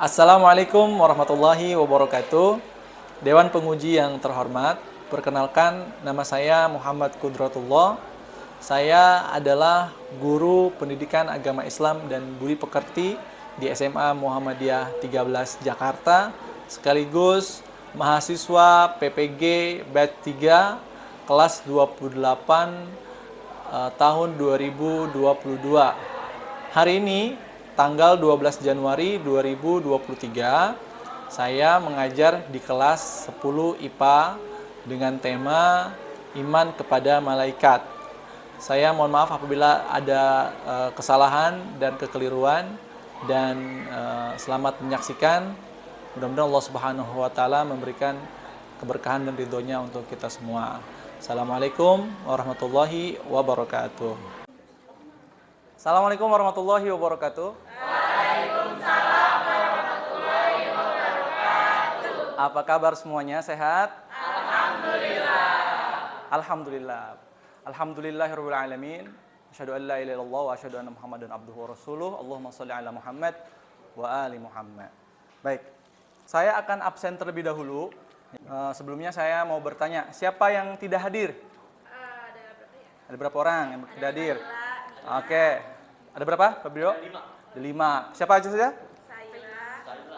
Assalamualaikum warahmatullahi wabarakatuh. Dewan penguji yang terhormat, perkenalkan nama saya Muhammad Kudratullah. Saya adalah guru pendidikan agama Islam dan budi pekerti di SMA Muhammadiyah 13 Jakarta, sekaligus mahasiswa PPG batch 3 kelas 28 tahun 2022. Hari ini tanggal 12 Januari 2023, saya mengajar di kelas 10 IPA dengan tema Iman kepada Malaikat. Saya mohon maaf apabila ada kesalahan dan kekeliruan, dan selamat menyaksikan. Mudah-mudahan Allah Subhanahu wa taala memberikan keberkahan dan ridhonya untuk kita semua. Assalamualaikum warahmatullahi wabarakatuh. Assalamualaikum warahmatullahi wabarakatuh. Waalaikumsalam warahmatullahi wabarakatuh. Apa kabar semuanya? Sehat? Alhamdulillah. Alhamdulillah. Alhamdulillahirabbil alamin. Asyhadu an la ilaha illallah wa asyhadu anna Muhammadan abduhu wa rasuluh. Allahumma shalli ala Muhammad wa ali Muhammad. Baik. Saya akan absen terlebih dahulu. Sebelumnya saya mau bertanya, siapa yang tidak hadir? Ada berapa orang yang tidak hadir? Oke. Ada berapa, Pak Brio? Ada 5. Siapa aja saja?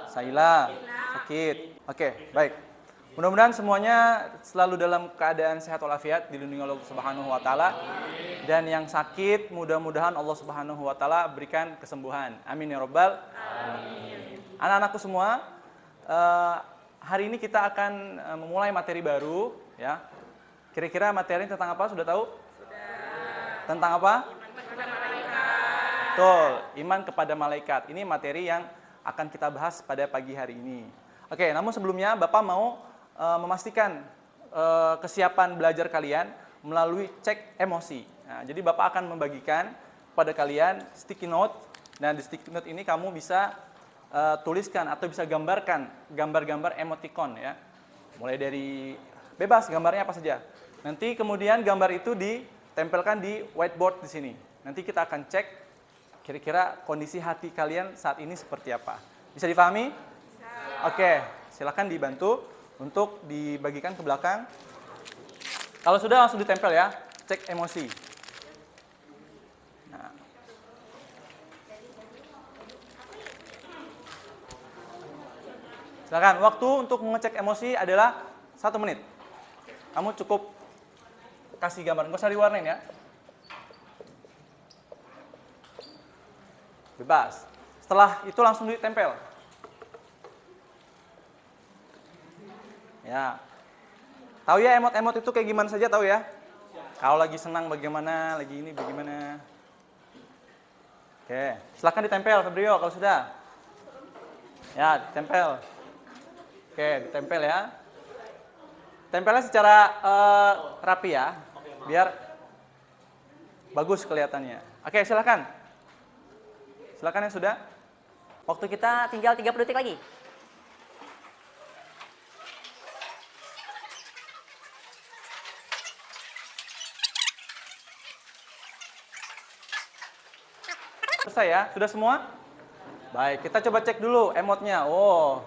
Saila. Sakit. Oke, baik. Mudah-mudahan semuanya selalu dalam keadaan sehat walafiat, dilindungi Allah Subhanahu wa taala. Dan yang sakit, mudah-mudahan Allah Subhanahu wa taala berikan kesembuhan. Amin ya rabbal alamin. Anak-anakku semua, hari ini kita akan memulai materi baru, ya. Kira-kira materi tentang apa? Sudah tahu? Sudah. Tentang apa? Betul, iman kepada malaikat. Ini materi yang akan kita bahas pada pagi hari ini. Oke, namun sebelumnya Bapak mau memastikan kesiapan belajar kalian melalui cek emosi. Nah, jadi Bapak akan membagikan pada kalian sticky note, dan di sticky note ini kamu bisa tuliskan atau bisa gambarkan gambar-gambar emoticon, ya. Mulai dari bebas gambarnya apa saja. Nanti kemudian gambar itu ditempelkan di whiteboard di sini. Nanti kita akan cek kira-kira kondisi hati kalian saat ini seperti apa. Bisa dipahami? Bisa. Oke, silakan dibantu untuk dibagikan ke belakang. Kalau sudah langsung ditempel ya, cek emosi. Nah. Silakan, waktu untuk mengecek emosi adalah 1 menit. Kamu cukup kasih gambar, nggak usah diwarnain ya. Bebas. Setelah itu langsung ditempel. Ya. Tahu ya emot-emot itu kayak gimana saja, tahu ya? Kalau lagi senang bagaimana, lagi ini bagaimana. Oke, silakan ditempel Febrio kalau sudah. Ya, ditempel. Oke, ditempel ya. Tempelnya secara rapi ya, biar bagus kelihatannya. Oke, silakan. Silakan yang sudah. Waktu kita tinggal 30 detik lagi. Selesai ya? Sudah semua? Baik, kita coba cek dulu emotnya. Oh,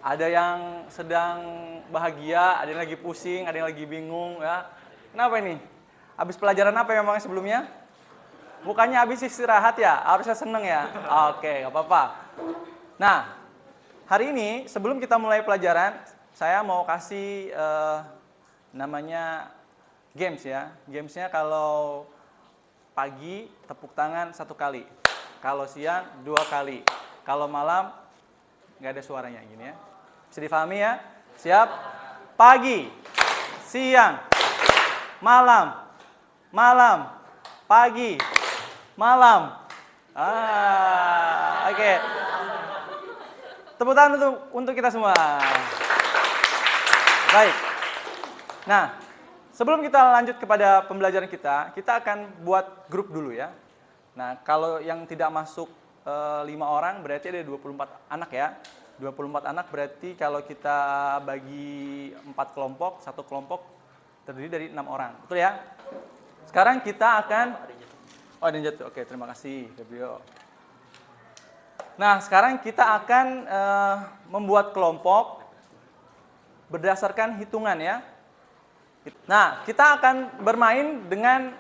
ada yang sedang bahagia, ada yang lagi pusing, ada yang lagi bingung, ya. Kenapa ini? Habis pelajaran apa yang memang sebelumnya? Bukannya habis istirahat ya? Harusnya seneng ya? Oke, nggak apa-apa. Nah, hari ini sebelum kita mulai pelajaran, saya mau kasih namanya games ya. Gamesnya kalau pagi tepuk tangan 1 kali. Kalau siang 2 kali. Kalau malam nggak ada suaranya gini ya. Bisa difahami ya? Siap? Pagi, siang, malam, malam, pagi, malam. Oke. Tepuk tangan untuk kita semua. Baik. Nah, sebelum kita lanjut kepada pembelajaran kita akan buat grup dulu ya. Nah, kalau yang tidak masuk 5 orang berarti ada 24 anak ya. 24 anak berarti kalau kita bagi 4 kelompok, 1 kelompok terdiri dari 6 orang. Betul ya? Sekarang kita akan... Oh, ada yang jatuh. Oke, terima kasih, Febrio. Nah, sekarang kita akan membuat kelompok berdasarkan hitungan ya. Nah, kita akan bermain dengan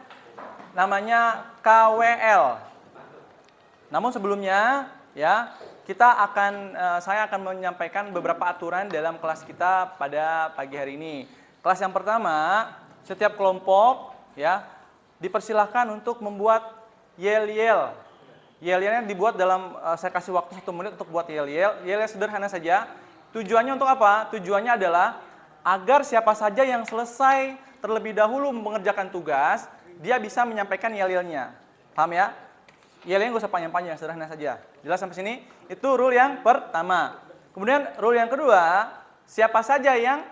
namanya KWL. Namun sebelumnya ya, saya akan menyampaikan beberapa aturan dalam kelas kita pada pagi hari ini. Kelas yang pertama, setiap kelompok ya dipersilahkan untuk membuat yel-yel. Yel-yelnya dibuat dalam, saya kasih waktu 1 menit untuk buat yel-yel. Yel-yel sederhana saja. Tujuannya untuk apa? Tujuannya adalah agar siapa saja yang selesai terlebih dahulu mengerjakan tugas, dia bisa menyampaikan yel-yelnya. Paham ya? Yel-yelnya nggak usah panjang-panjang, sederhana saja. Jelas sampai sini? Itu rule yang pertama. Kemudian rule yang kedua, siapa saja yang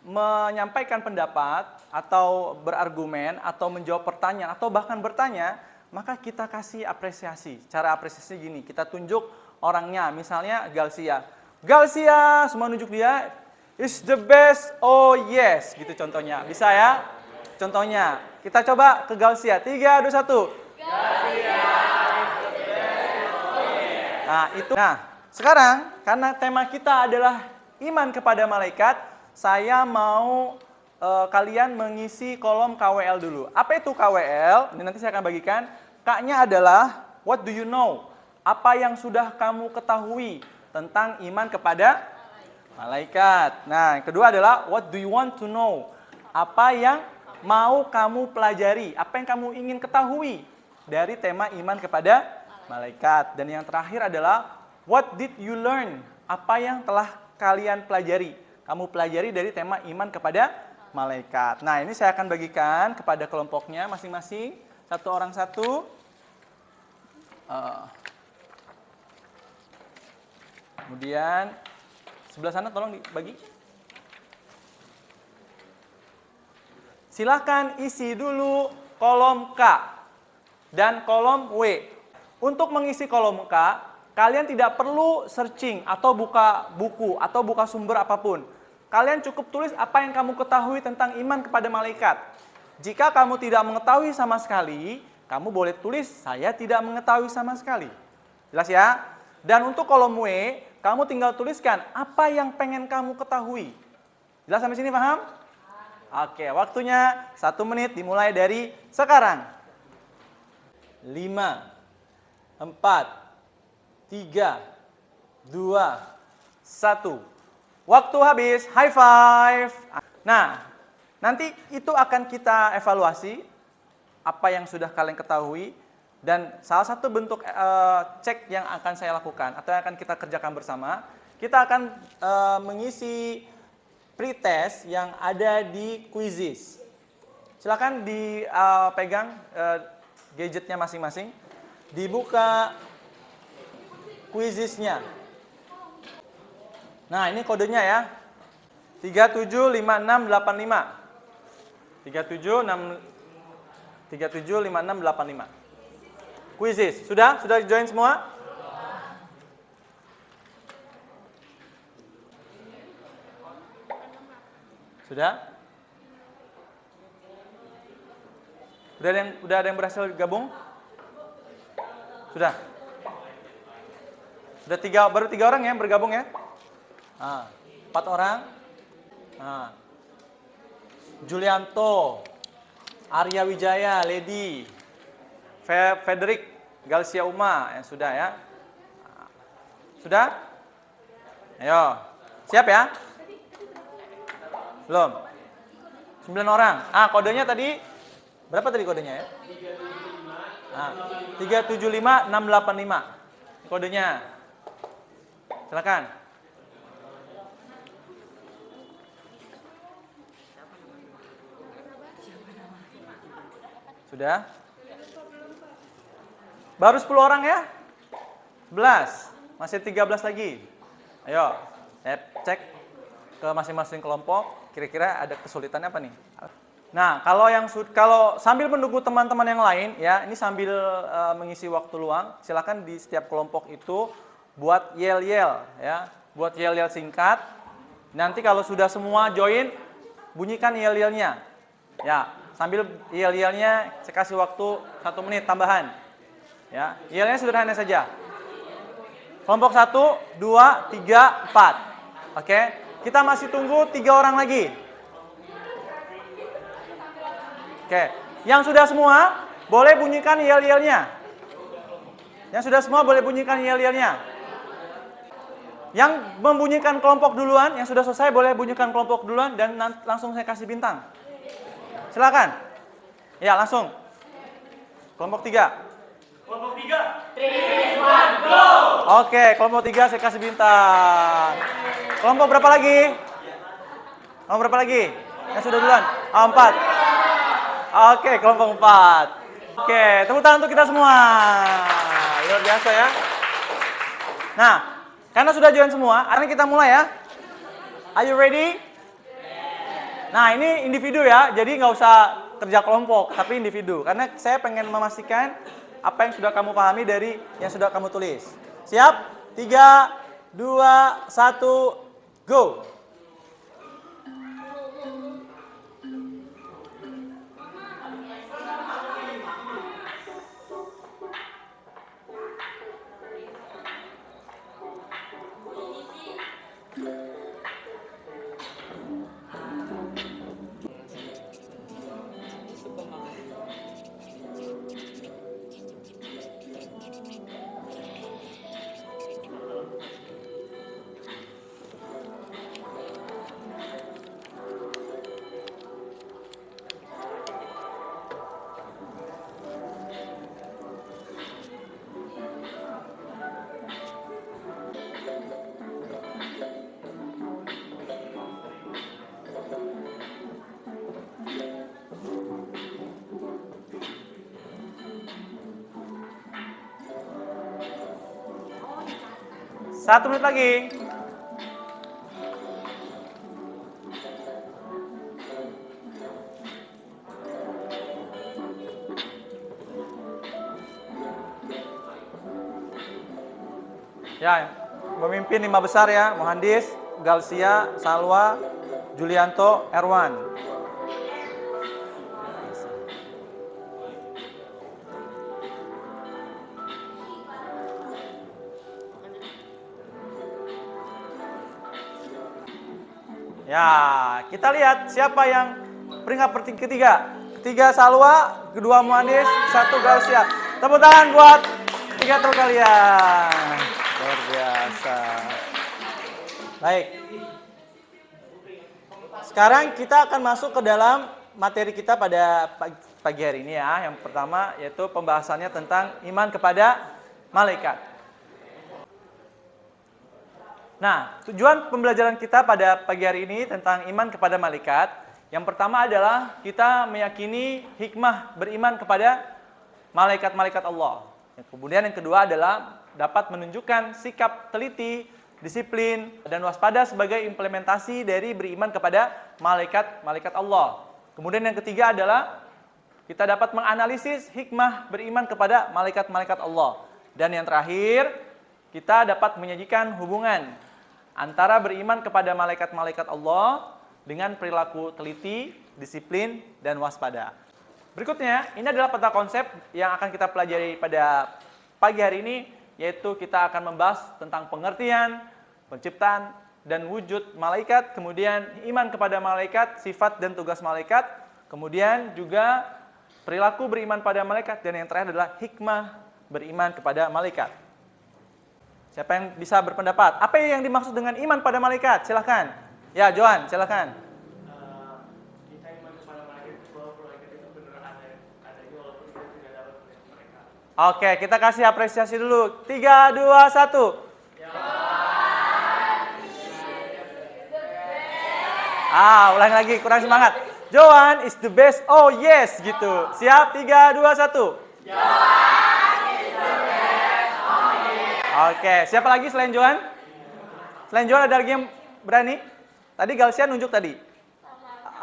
menyampaikan pendapat atau berargumen atau menjawab pertanyaan atau bahkan bertanya, maka kita kasih apresiasi. Cara apresiasi gini, kita tunjuk orangnya, misalnya Galsia. Galsia, semua nunjuk dia, is the best, oh yes, gitu contohnya. Bisa ya? Contohnya, kita coba ke Galsia. 3, 2, 1. Galsia. Nah, itu. Nah, sekarang karena tema kita adalah iman kepada malaikat, saya mau kalian mengisi kolom KWL dulu. Apa itu KWL? Ini nanti saya akan bagikan. K-nya adalah what do you know? Apa yang sudah kamu ketahui tentang iman kepada malaikat. Nah, yang kedua adalah what do you want to know? Apa yang mau kamu pelajari? Apa yang kamu ingin ketahui dari tema iman kepada malaikat. Dan yang terakhir adalah what did you learn? Apa yang telah kalian pelajari? Kamu pelajari dari tema iman kepada malaikat. Nah, ini saya akan bagikan kepada kelompoknya masing-masing. Satu orang satu. Kemudian sebelah sana tolong dibagi. Silakan isi dulu kolom K dan kolom W. Untuk mengisi kolom K, kalian tidak perlu searching atau buka buku atau buka sumber apapun. Kalian cukup tulis apa yang kamu ketahui tentang iman kepada malaikat. Jika kamu tidak mengetahui sama sekali, kamu boleh tulis saya tidak mengetahui sama sekali. Jelas ya? Dan untuk kolom W, kamu tinggal tuliskan apa yang pengen kamu ketahui. Jelas sampai sini, paham? Oke, waktunya 1 menit dimulai dari sekarang. 5, 4, 3, 2, 1. Waktu habis, high five. Nah, nanti itu akan kita evaluasi apa yang sudah kalian ketahui dan salah satu bentuk cek yang akan saya lakukan atau yang akan kita kerjakan bersama, kita akan mengisi pretest yang ada di Quizizz. Silakan dipegang gadgetnya masing-masing, dibuka Quizizz-nya. Nah, ini kodenya ya. 375685. 375685. Quizizz. Sudah? Sudah join semua? Sudah? Udah ada yang berhasil gabung? Sudah? Baru 3 orang ya yang bergabung ya? 4 orang. Julianto, Arya Wijaya, Lady, Frederick, Galsia Uma, yang sudah ya. Sudah? Ayo, siap ya? Belum? 9 orang. Kodenya tadi, berapa tadi kodenya ya? 375685. Kodenya. Silakan. Sudah? Baru 10 orang ya? 11. Masih 13 lagi. Ayo, saya cek ke masing-masing kelompok. Kira-kira ada kesulitannya apa nih? Nah, kalau sambil menunggu teman-teman yang lain, ya, ini sambil mengisi waktu luang, silakan di setiap kelompok itu buat yel-yel, ya, buat yel-yel singkat. Nanti kalau sudah semua join, bunyikan yel-yelnya, ya. Sambil yel-yelnya saya kasih waktu 1 menit tambahan. Ya, yelnya sederhana saja. Kelompok 1, 2, 3, 4. Oke, kita masih tunggu 3 orang lagi. Oke, yang sudah semua boleh bunyikan yel-yelnya. Yang sudah semua boleh bunyikan yel-yelnya. Yang membunyikan kelompok duluan, yang sudah selesai boleh bunyikan kelompok duluan dan langsung saya kasih bintang. Silakan. Ya, langsung. Kelompok 3. Kelompok 3. 3, 1, go! Oke, kelompok 3 saya kasih bintang. Kelompok berapa lagi? Kelompok berapa lagi? Yang sudah duluan? 4. Oke, kelompok 4. Oke, tepuk tangan untuk kita semua. Luar biasa ya. Nah, karena sudah join semua, sekarang kita mulai ya. Are you ready? Nah, ini individu ya, jadi nggak usah kerja kelompok, tapi individu. Karena saya pengen memastikan apa yang sudah kamu pahami dari yang sudah kamu tulis. Siap? 3, 2, 1, go! Satu menit lagi. Ya, memimpin 5 besar ya, Mohandis, Galsia, Salwa, Julianto, Erwan. Ya, kita lihat siapa yang peringkat ketiga. Ketiga Salwa, kedua Mohandis, 1 Galsia. Tepuk tangan buat 3 teman kalian. Luar biasa. Baik. Sekarang kita akan masuk ke dalam materi kita pada pagi hari ini ya. Yang pertama yaitu pembahasannya tentang iman kepada malaikat. Nah, tujuan pembelajaran kita pada pagi hari ini tentang iman kepada malaikat. Yang pertama adalah kita meyakini hikmah beriman kepada malaikat-malaikat Allah. Kemudian yang kedua adalah dapat menunjukkan sikap teliti, disiplin, dan waspada sebagai implementasi dari beriman kepada malaikat-malaikat Allah. Kemudian yang ketiga adalah kita dapat menganalisis hikmah beriman kepada malaikat-malaikat Allah. Dan yang terakhir, kita dapat menyajikan hubungan antara beriman kepada malaikat-malaikat Allah dengan perilaku teliti, disiplin, dan waspada. Berikutnya, ini adalah peta konsep yang akan kita pelajari pada pagi hari ini, yaitu kita akan membahas tentang pengertian, penciptaan, dan wujud malaikat, kemudian iman kepada malaikat, sifat dan tugas malaikat, kemudian juga perilaku beriman pada malaikat, dan yang terakhir adalah hikmah beriman kepada malaikat. Siapa yang bisa berpendapat? Apa yang dimaksud dengan iman pada malaikat? Silahkan. Ya, Johan, silahkan. Kita iman kepada malaikat bahwa malaikat itu benar adanya walaupun kita tidak dapat melihat mereka. Oke, kita kasih apresiasi dulu. 3, 2, 1. Ulangi lagi, kurang semangat. Johan is the best. Oh yes, gitu. Siap? 3, 2, 1. Oke, siapa lagi selain Johan? Selain Johan ada lagi yang berani? Tadi Galsia nunjuk tadi.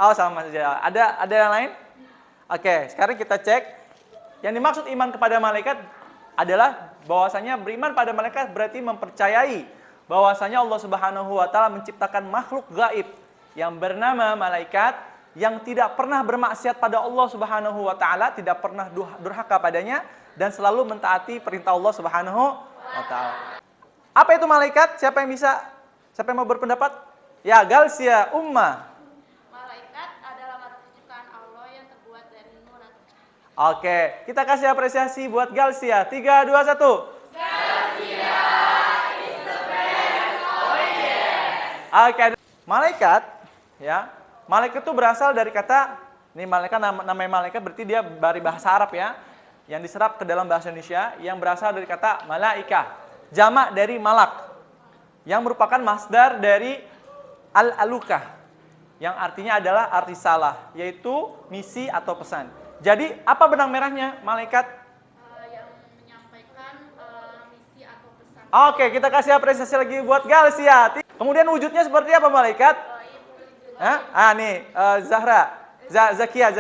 Oh, sama saja. Ada yang lain? Oke, sekarang kita cek. Yang dimaksud iman kepada malaikat adalah bahwasanya beriman pada malaikat berarti mempercayai bahwasanya Allah Subhanahu wa taala menciptakan makhluk gaib yang bernama malaikat yang tidak pernah bermaksiat pada Allah Subhanahu wa taala, tidak pernah durhaka padanya dan selalu mentaati perintah Allah Subhanahu wa taala. Apa itu malaikat? Siapa yang bisa? Siapa yang mau berpendapat? Ya, Galsia, Umma. Malaikat adalah makhluk ciptaan Allah yang terbuat dari nur. Oke, kita kasih apresiasi buat Galsia. 3, 2, 1. Oke, malaikat, ya, malaikat itu berasal dari kata, ini malaikat namanya malaikat berarti dia dari bahasa Arab ya, yang diserap ke dalam bahasa Indonesia, yang berasal dari kata malaikah, jamak dari malak, yang merupakan masdar dari al-alukah, yang artinya adalah ar-risalah, yaitu misi atau pesan. Jadi apa benang merahnya malaikat? Yang menyampaikan misi atau pesan. Oke, kita kasih apresiasi lagi buat Galsia. Kemudian wujudnya seperti apa malaikat? Hah? Nih, Zahra, Zaskia.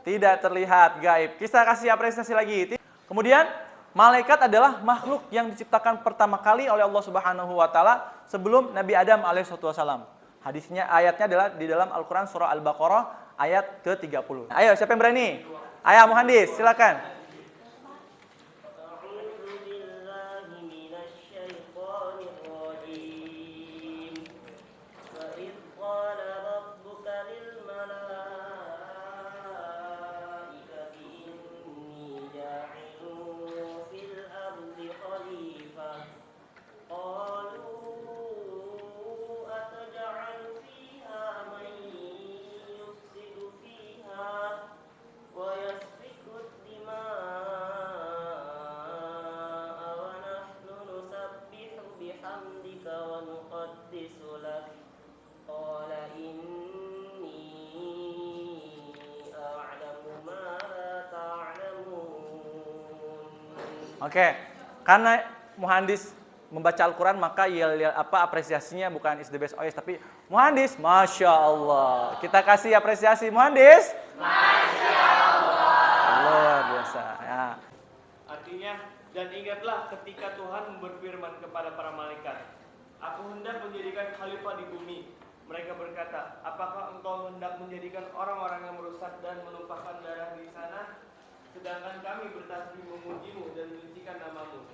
Tidak terlihat, gaib. Kita kasih apresiasi lagi. Kemudian, malaikat adalah makhluk yang diciptakan pertama kali oleh Allah Subhanahu wa taala sebelum Nabi Adam alaihissalam. Hadisnya, ayatnya adalah di dalam Al-Qur'an surah Al-Baqarah ayat ke-30. Ayo, siapa yang berani? Ayo, Muhandis, silakan. Oke, karena Muhandis membaca Al-Quran maka apresiasinya bukan is the best always, tapi Muhandis, Masya Allah. Kita kasih apresiasi Muhandis. Masya Allah. Luar biasa. Ya. Artinya, dan ingatlah ketika Tuhan berfirman kepada para malaikat, Aku hendak menjadikan khalifah di bumi. Mereka berkata, apakah engkau hendak menjadikan orang-orang yang merusak dan menumpahkan darah di sana? Sedangkan kami bertasbih memujimu dan menyucikan namamu.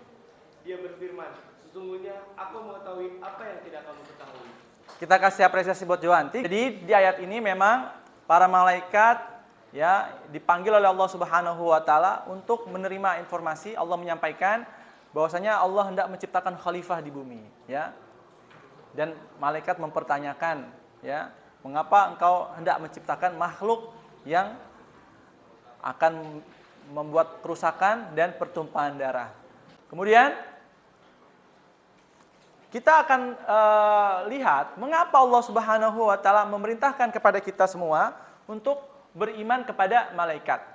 Dia berfirman, sesungguhnya aku mengetahui apa yang tidak kamu ketahui. Kita kasih apresiasi buat Jowanti. Jadi di ayat ini memang para malaikat ya dipanggil oleh Allah Subhanahu wa taala untuk menerima informasi. Allah menyampaikan bahwasanya Allah hendak menciptakan khalifah di bumi, ya. Dan malaikat mempertanyakan, ya, mengapa engkau hendak menciptakan makhluk yang akan membuat kerusakan dan pertumpahan darah. Kemudian kita akan lihat mengapa Allah Subhanahu wa taala memerintahkan kepada kita semua untuk beriman kepada malaikat.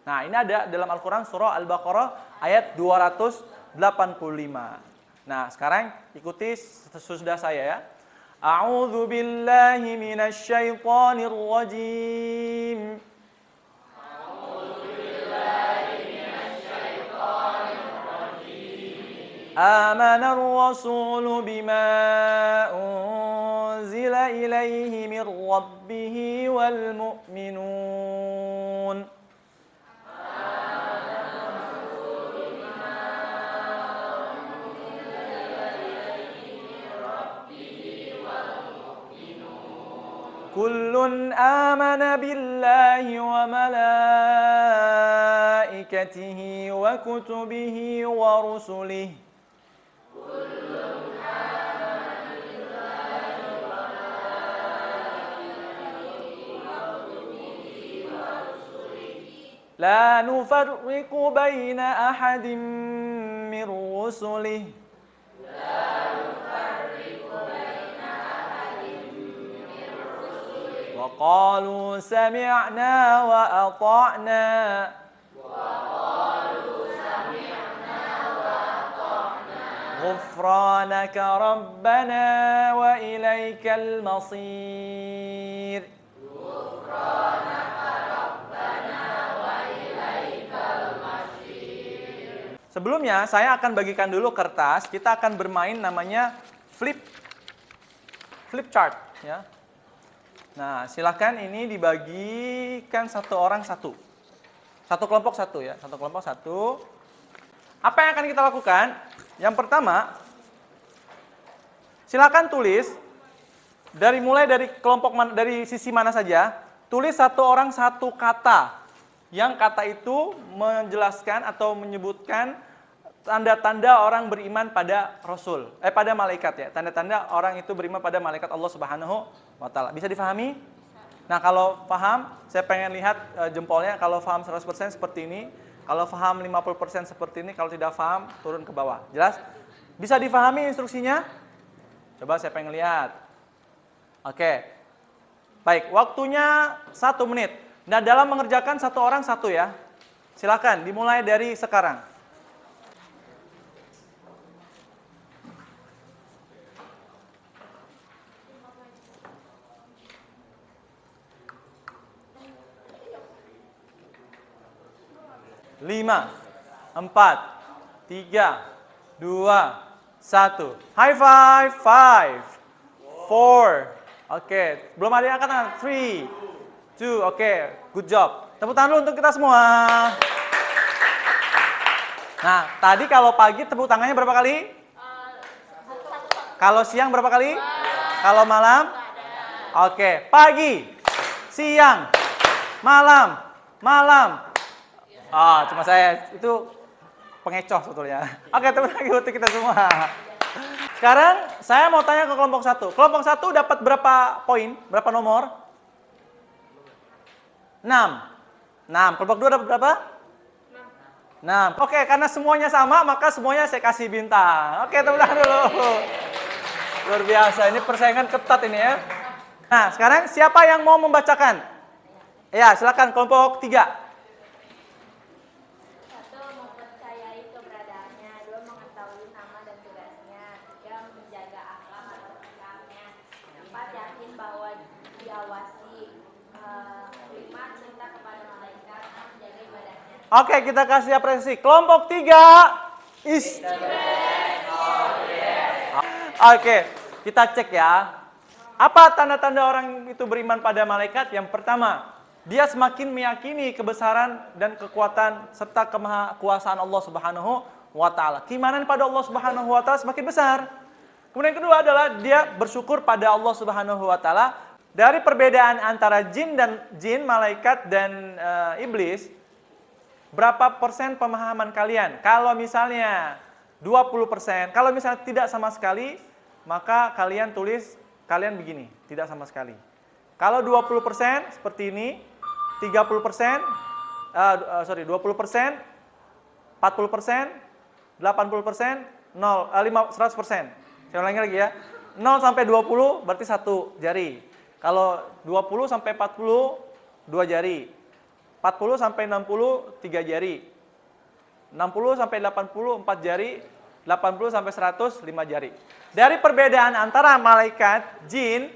Nah, ini ada dalam Al-Qur'an surah Al-Baqarah ayat 285. Nah, sekarang ikuti sesudah saya ya. A'udzu billahi minasy syaithanir rajim. آمن الرسول بما أنزل إليه من ربه والمؤمنون كل آمن بالله وملائكته وكتبه ورسله لا نفرق بين أحد من رسله وقالوا سمعنا وأطعنا غفرانك ربنا وإليك المصير. Sebelumnya saya akan bagikan dulu kertas, kita akan bermain namanya flip chart ya. Nah, silakan ini dibagikan satu orang satu. Satu kelompok satu ya, satu kelompok satu. Apa yang akan kita lakukan? Yang pertama, silakan tulis mulai dari dari sisi mana saja, tulis satu orang satu kata. Yang kata itu menjelaskan atau menyebutkan tanda-tanda orang beriman pada Rasul, pada malaikat ya. Tanda-tanda orang itu beriman pada malaikat Allah Subhanahu wa taala. Bisa difahami? Nah, kalau paham, saya pengen lihat jempolnya. Kalau paham 100% seperti ini. Kalau paham 50% seperti ini. Kalau tidak paham, turun ke bawah. Jelas? Bisa difahami instruksinya? Coba saya pengen lihat. Oke. Baik, waktunya 1 menit. Nah, dalam mengerjakan satu orang satu ya. Silakan, dimulai dari sekarang. Lima, 4, 3, 2, 1. High five, 5, 4. Oke, belum ada yang angkat tangan. 3, 2, oke, good job. Tepuk tangan dulu untuk kita semua. Nah, tadi kalau pagi tepuk tangannya berapa kali? Kalau siang berapa kali? Kalau malam? Oke, pagi, siang, malam, cuma saya itu pengecoh sebetulnya. Oke, tepuk tangan untuk kita semua. Sekarang saya mau tanya ke kelompok 1. Kelompok 1 dapat berapa poin? Berapa nomor? 6. Kelompok 2 dapat berapa? 6. Oke, karena semuanya sama, maka semuanya saya kasih bintang. Oke, tepuk tangan dulu. Luar biasa, ini persaingan ketat ini ya. Nah, sekarang siapa yang mau membacakan? Ya, silakan kelompok 3. 1. Mempercayai keberadaannya. 2. Mengetahui nama dan tugasnya. 3. Menjaga akhlak atau sikapnya. 4. Yakin bahwa diawasi. 5. Cinta kepada malaikat. 6. Menjaga ibadahnya. Oke, kita kasih apresiasi. Kelompok 3. Oke, kita cek ya. Apa tanda-tanda orang itu beriman pada malaikat? Yang pertama, dia semakin meyakini kebesaran dan kekuatan serta kemahakuasaan Allah Subhanahu wa taala. Keimanan pada Allah Subhanahu wa taala semakin besar. Kemudian yang kedua adalah dia bersyukur pada Allah Subhanahu wa taala. Dari perbedaan antara jin, malaikat dan iblis, berapa persen pemahaman kalian? Kalau misalnya 20%, kalau misalnya tidak sama sekali, maka kalian tulis kalian begini, tidak sama sekali. Kalau 20% seperti ini, 30%, 20%, 40%, 80%, 100%. Saya ulangi lagi ya. 0 sampai 20 berarti 1 jari. Kalau 20 sampai 40, 2 jari. 40 sampai 60, 3 jari. 60 sampai 80, 4 jari. 80 sampai 100, 5 jari. Dari perbedaan antara malaikat, jin,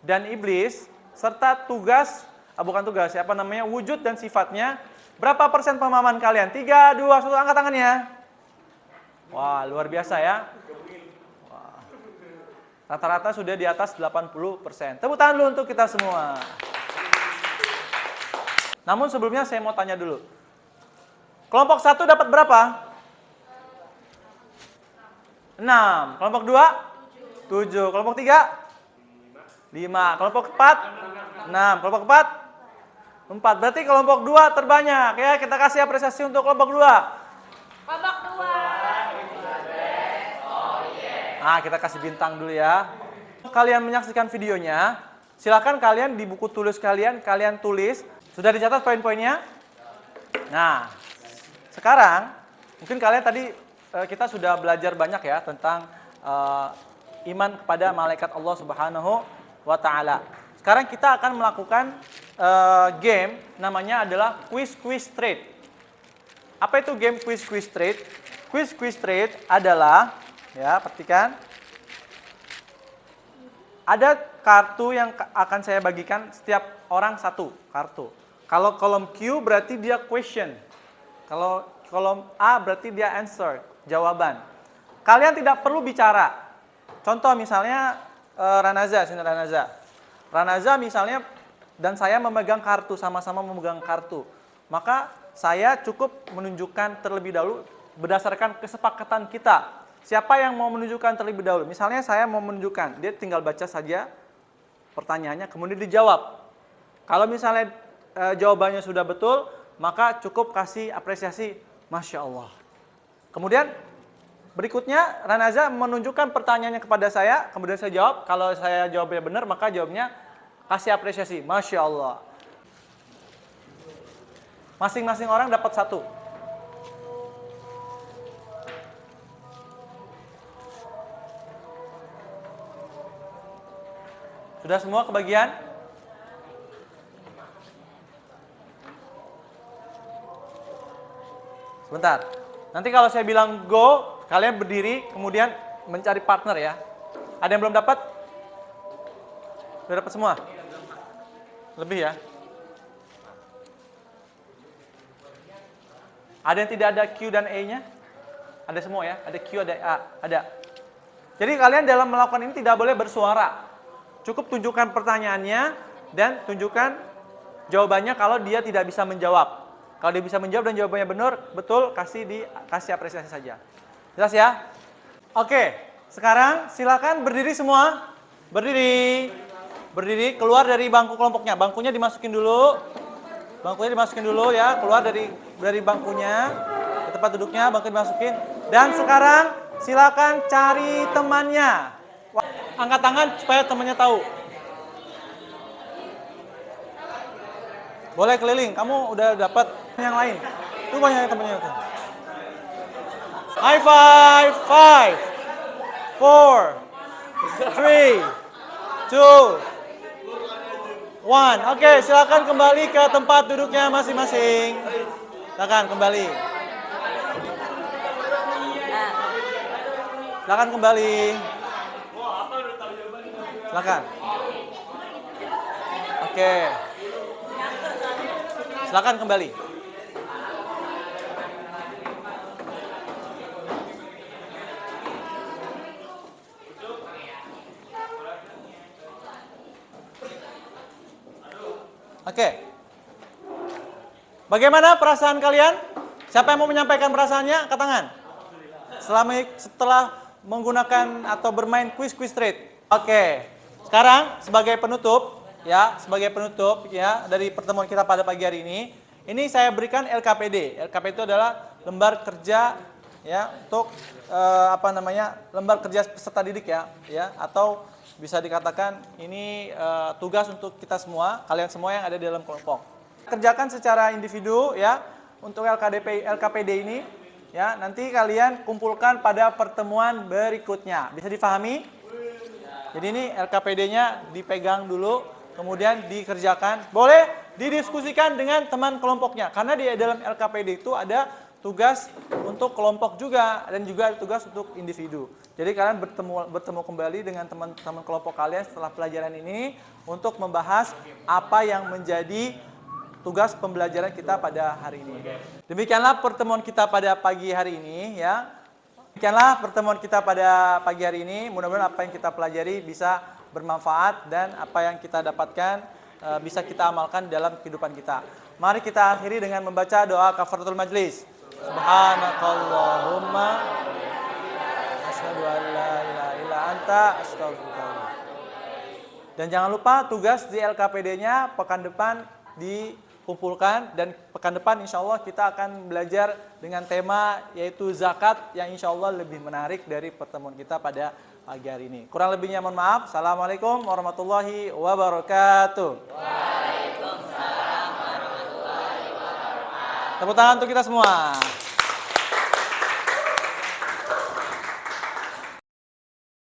dan iblis, serta wujud dan sifatnya, berapa persen pemahaman kalian? 3, 2, 1, angkat tangannya. Wah, luar biasa ya. Wah. Rata-rata sudah di atas 80%. Tepuk tangan dulu untuk kita semua. Namun sebelumnya saya mau tanya dulu. Kelompok 1 dapat berapa? 6. Kelompok 2? 7. Kelompok 3? 5. Kelompok 4? 6. Kelompok 4? 4. Berarti kelompok 2 terbanyak ya. Kita kasih apresiasi untuk kelompok 2. Kelompok 2. Nah, kita kasih bintang dulu ya. Kalian menyaksikan videonya, silakan kalian di buku tulis kalian tulis. Sudah dicatat poin-poinnya? Nah, sekarang mungkin kalian tadi kita sudah belajar banyak ya tentang iman kepada malaikat Allah Subhanahu wa taala. Sekarang kita akan melakukan game namanya adalah quiz trade. Apa itu game quiz trade? Quiz trade adalah ya, perhatikan. Ada kartu yang akan saya bagikan setiap orang satu kartu. Kalau kolom Q berarti dia question. Kalau kolom A berarti dia answer, jawaban. Kalian tidak perlu bicara. Contoh misalnya Ranaza, sini Ranaza. Ranaza misalnya dan saya memegang kartu, sama-sama memegang kartu. Maka saya cukup menunjukkan terlebih dahulu berdasarkan kesepakatan kita. Siapa yang mau menunjukkan terlebih dahulu? Misalnya saya mau menunjukkan, dia tinggal baca saja pertanyaannya, kemudian dijawab. Kalau misalnya jawabannya sudah betul, maka cukup kasih apresiasi, Masya Allah. Kemudian berikutnya, Ranaza menunjukkan pertanyaannya kepada saya, kemudian saya jawab. Kalau saya jawabnya benar, maka jawabnya kasih apresiasi, Masya Allah. Masing-masing orang dapat 1. Sudah semua kebagian? Sebentar. Nanti kalau saya bilang go, kalian berdiri, kemudian mencari partner ya. Ada yang belum dapat? Sudah dapat semua? Lebih ya? Ada yang tidak ada Q dan E-nya? Ada semua ya? Ada Q, ada A, ada. Jadi kalian dalam melakukan ini tidak boleh bersuara. Cukup tunjukkan pertanyaannya dan tunjukkan jawabannya kalau dia tidak bisa menjawab. Kalau dia bisa menjawab dan jawabannya benar, betul, kasih apresiasi saja. Jelas ya? Oke, sekarang silakan berdiri semua. Berdiri. Berdiri, keluar dari bangku kelompoknya. Bangkunya dimasukin dulu. Bangkunya dimasukin dulu ya, keluar dari bangkunya. Ke tempat duduknya, bangku dimasukin. Dan sekarang silakan cari temannya. Angkat tangan supaya temannya tahu. Boleh keliling, kamu udah dapat yang lain. Itu banyak temannya itu. High five, 5, 4, 3, 2, 1. Oke, silakan kembali ke tempat duduknya masing-masing. Silakan kembali. Silakan kembali. Silakan. Oke. Silakan kembali. Oke. Bagaimana perasaan kalian? Siapa yang mau menyampaikan perasaannya? Angkat tangan. Setelah menggunakan atau bermain quiz trade. Oke. Sekarang sebagai penutup ya dari pertemuan kita pada pagi hari ini saya berikan LKPD. LKPD itu adalah lembar kerja ya untuk lembar kerja peserta didik ya atau bisa dikatakan ini tugas untuk kita semua, kalian semua yang ada di dalam kelompok. Kerjakan secara individu ya untuk LKPD ini ya, nanti kalian kumpulkan pada pertemuan berikutnya. Bisa difahami? Jadi ini LKPD-nya dipegang dulu, kemudian dikerjakan. Boleh didiskusikan dengan teman kelompoknya, karena di dalam LKPD itu ada tugas untuk kelompok juga dan juga ada tugas untuk individu. Jadi kalian bertemu kembali dengan teman-teman kelompok kalian setelah pelajaran ini untuk membahas apa yang menjadi tugas pembelajaran kita pada hari ini. Demikianlah pertemuan kita pada pagi hari ini ya. Demikianlah pertemuan kita pada pagi hari ini. Mudah-mudahan apa yang kita pelajari bisa bermanfaat dan apa yang kita dapatkan bisa kita amalkan dalam kehidupan kita. Mari kita akhiri dengan membaca doa kafaratul majlis. Subhanakallahumma asyhadu an la ilaha illa anta astaghfiruka. Dan jangan lupa tugas di LKPD-nya pekan depan dikumpulkan, dan pekan depan insya Allah kita akan belajar dengan tema yaitu zakat yang insya Allah lebih menarik dari pertemuan kita pada pagi hari ini. Kurang lebihnya mohon maaf. Assalamualaikum warahmatullahi wabarakatuh. Waalaikumsalam warahmatullahi wabarakatuh. Tepuk tangan untuk kita semua.